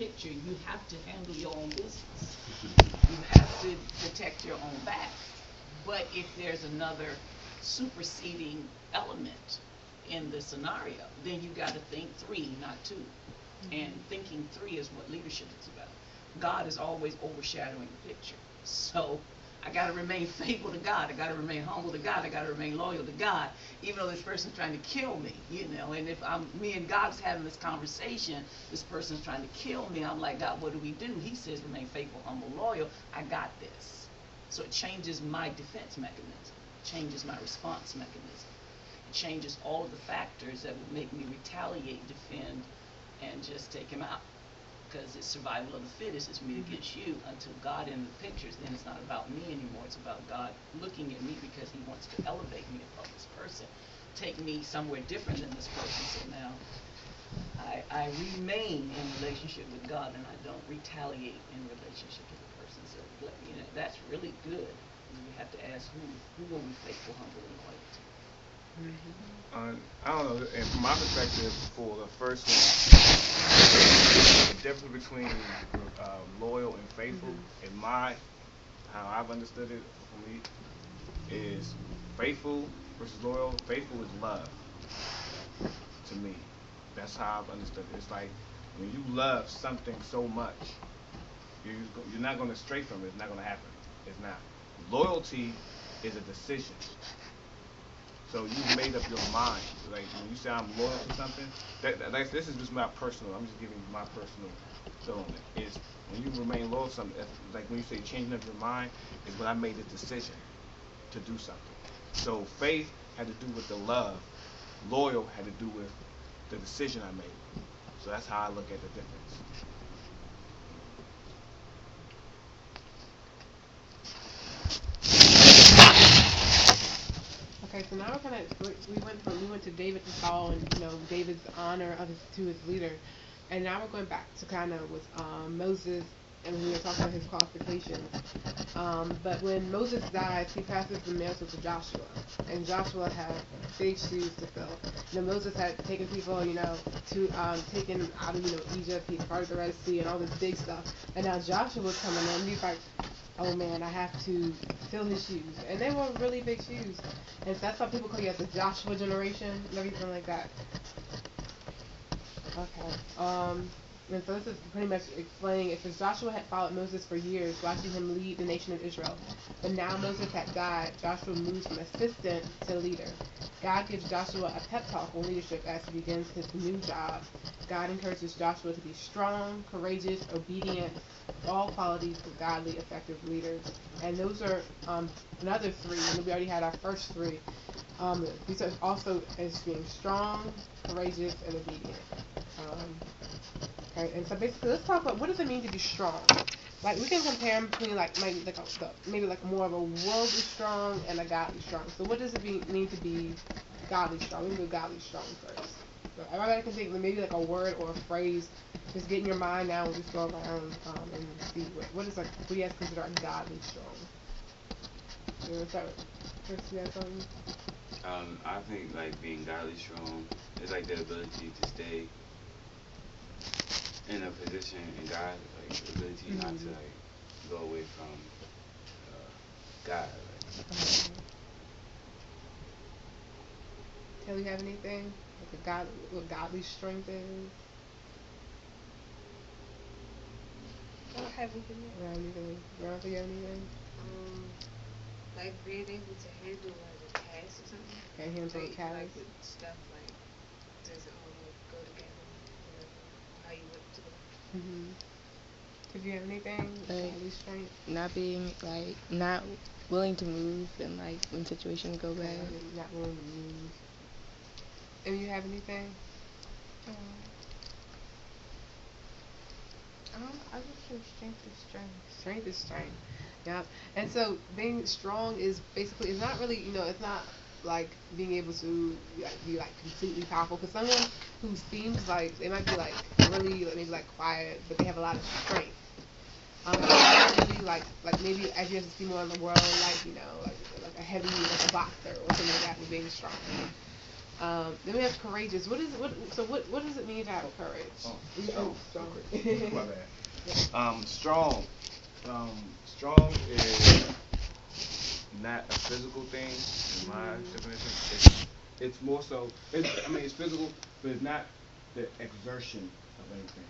picture, you have to handle your own business. You have to protect your own back. But if there's another superseding element in the scenario, then you got to think three, not two. And thinking three is what leadership is about. God is always overshadowing the picture. So I got to remain faithful to God. I got to remain humble to God. I got to remain loyal to God, even though this person's trying to kill me, you know. And if me and God's having this conversation, this person's trying to kill me. I'm like, God, what do we do? He says, remain faithful, humble, loyal. I got this. So it changes my defense mechanism, changes my response mechanism. It changes all of the factors that would make me retaliate, defend, and just take him out. Because it's survival of the fittest, it's me against you. Until God in the pictures, then it's not about me anymore. It's about God looking at me because he wants to elevate me above this person, take me somewhere different than this person. So now I remain in relationship with God, and I don't retaliate in relationship to the person. So you know, that's really good. You have to ask who will be faithful, humble, and loyal to. I don't know. And from my perspective, for the first one, the difference between loyal and faithful, in my how I've understood it for me, is faithful versus loyal. Faithful is love to me. That's how I've understood it. It's like when you love something so much, you're not going to stray from it. It's not going to happen. It's not. Loyalty is a decision. So you made up your mind. Like when you say I'm loyal to something, this is just my personal. I'm just giving you my personal feel on it. Is when you remain loyal to something, like when you say changing up your mind, is when I made a decision to do something. So faith had to do with the love. Loyal had to do with the decision I made. So that's how I look at the difference. Okay, so now we're gonna we went to David to Saul and David's honor to his leader, and now we're going back to kind of with Moses, and we were talking about his qualifications. But when Moses dies, he passes the mantle to Joshua, and Joshua had big shoes to fill. Moses had taken people, to taken out of Egypt. He parted the Red Sea and all this big stuff, and now Joshua was coming in. He's like, oh man, I have to fill his shoes. And they were really big shoes. And that's why people call you as the Joshua generation and everything like that. Okay. And so this is pretty much explaining it says Joshua had followed Moses for years, watching him lead the nation of Israel. But now Moses had died, Joshua moves from assistant to leader. God gives Joshua a pep talk on leadership as he begins his new job. God encourages Joshua to be strong, courageous, obedient, all qualities of godly, effective leaders. And those are another three. And we already had our first three. These are also as being strong, courageous, and obedient. Okay, and so basically, let's talk about what does it mean to be strong. Like we can compare between maybe like more of a worldly strong and a godly strong. So what does it mean to be godly strong? We can go godly strong first. So everybody can think maybe like a word or a phrase. Just get in your mind now and just go around and see what do you guys consider a godly strong? You want to start with Chris? You have something? I think like being godly strong is like the ability to stay in a position in God, like the ability not to like go away from God. Tell you have anything? Like what godly strength is? I don't have anything You have anything? You don't think you have anything? Like being able to handle like a task or something. Okay, handle a task. Like with stuff like doesn't all like go together. How you work together. Did you have anything? Like Godly strength? not being like not willing to move and like when situations go bad. Not willing to move. And you have anything? I would say strength is strength. Strength is strength. Yep. And so being strong is basically it's not really it's not like being able to be like completely powerful. Because someone who seems like they might be like really maybe like quiet, but they have a lot of strength. Maybe like maybe as you have to see more in the world, like like a heavy like a boxer or something like that with being strong. Then we have courageous. What does it mean to have courage? Strong. Strong. My bad. Strong. Strong is not a physical thing in my definition. It's more so. It's physical, but it's not the exertion of anything.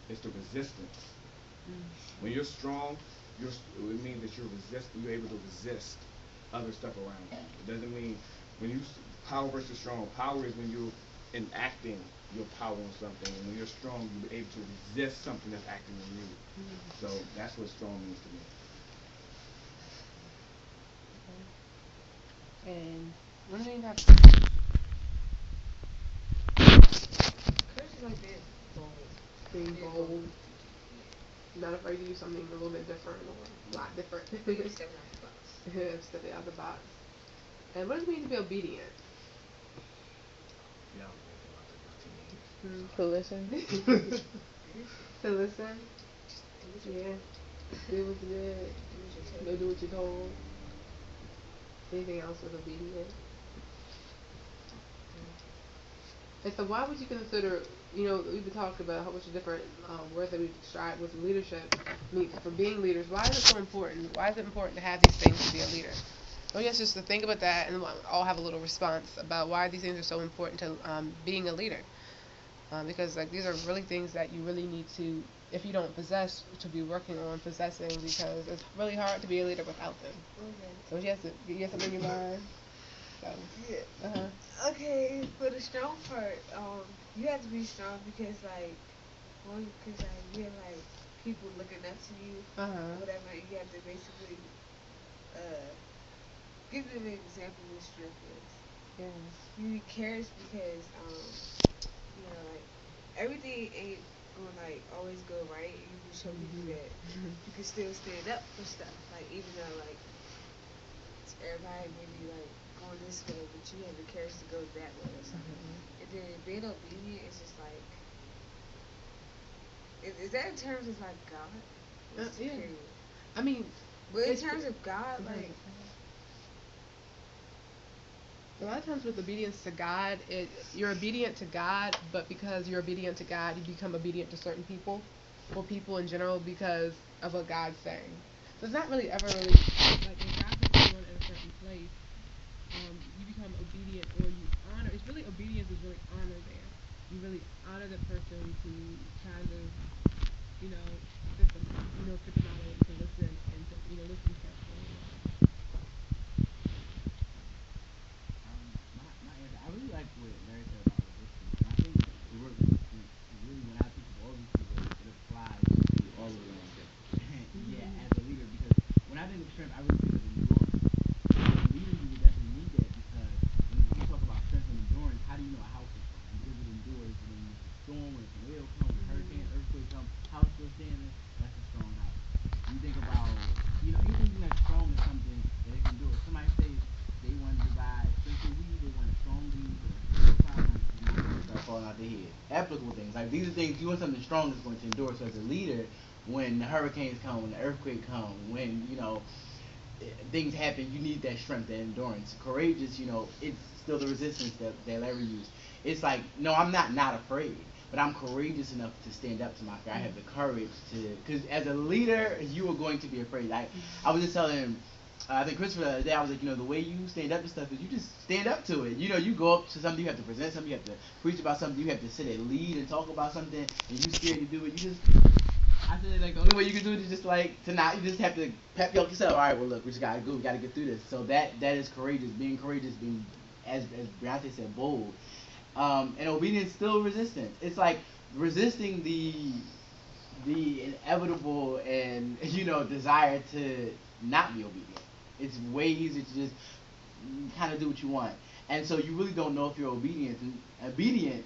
It's the resistance. When you're strong, it means that you're able to resist other stuff around you. It doesn't mean when power versus strong. Power is when you're enacting your power on something, and when you're strong, you're able to resist something that's acting on you. So that's what strong means to me. And what do you have? Courage is like being bold. Being bold. Not afraid to do something a little bit different or a lot different. Stepping out the box. Stepping out the box. And what does it mean to be obedient? To listen. To listen. Yeah. Do what's good. Go do what you're told. Anything else with obedient? And so why would you consider, we've been talking about a whole bunch of different words that we've described with leadership. I mean, for being leaders, why is it so important? Why is it important to have these things to be a leader? I guess just to think about that, and we'll all have a little response about why these things are so important to being a leader. Because these are really things that you really need to, if you don't possess, to be working on possessing, because it's really hard to be a leader without them. So you have something in your mind. So. Yeah. Okay, for the strong part, you have to be strong because you have people looking up to you, whatever. And you have to basically give them an example of what strength is. Yeah. You need courage because everything ain't gonna always go right. You can show people that you can still stand up for stuff. Even though everybody may be going this way, but you have the courage to go that way or something. And then being obedient is just is that in terms of God? Yeah. Period? I mean, but in terms of God, a lot of times with obedience to God, you're obedient to God, but because you're obedient to God, you become obedient to certain people, or people in general, because of what God's saying. So it's not really ever really when God puts you in a certain place, you become obedient, or you honor. It's really obedience is really honor there. You really honor the person to kind of, fit them, fit them out and to listen and to listen carefully. I really like what Larry said about resistance. And I think the word resistance is really, when I think of all these people, it applies to all of them. Yeah, as a leader, because when I think of strength, I really think of endurance. As leaders, you would definitely need that, because when you talk about strength and endurance, how do you know a house is strong? Because it endures when there's a storm, when a tornado comes, when a hurricane, earthquake comes, house still standing, that's a strong house. You think about, anything that's strong is something that it can endure. Somebody says they want to buy expensive weed, they want a strong weed, start falling out their head. Applicable things. These are things, you want something strong that's going to endure. So as a leader, when the hurricanes come, when the earthquake come, when, things happen, you need that strength, that endurance. Courageous, it's still the resistance that Larry used. It's no, I'm not afraid, but I'm courageous enough to stand up to my fear. I have the courage to, because as a leader, you are going to be afraid. I was just telling him, I think Christopher the other day, I was like, the way you stand up to stuff is you just stand up to it. You go up to something, you have to present something, you have to preach about something, you have to sit and lead and talk about something, and you scared to do it. I said, the only way you can do it is just you just have to pep yourself. All right, well, look, we just gotta go, we gotta get through this. So that is courageous, being, as Beyonce said, bold. And obedience still resistance. It's resisting the inevitable and, desire to not be obedient. It's way easier to just kind of do what you want. And so you really don't know if you're obedient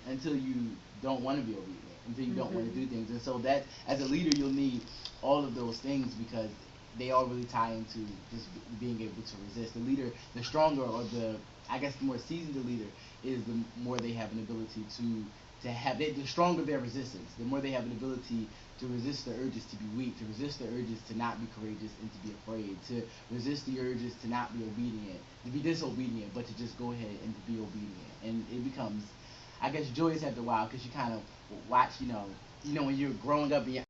until you don't want to be obedient, until you don't want to do things. And so that, as a leader, you'll need all of those things, because they all really tie into just being able to resist. The leader, the stronger, or the more seasoned the leader is, the more they have an ability to to have, the stronger their resistance, the more they have an ability to resist the urges to be weak, to resist the urges to not be courageous and to be afraid, to resist the urges to not be obedient, to be disobedient, but to just go ahead and to be obedient. And it becomes, I guess, joyous after a while, because you kind of watch, when you're growing up and you're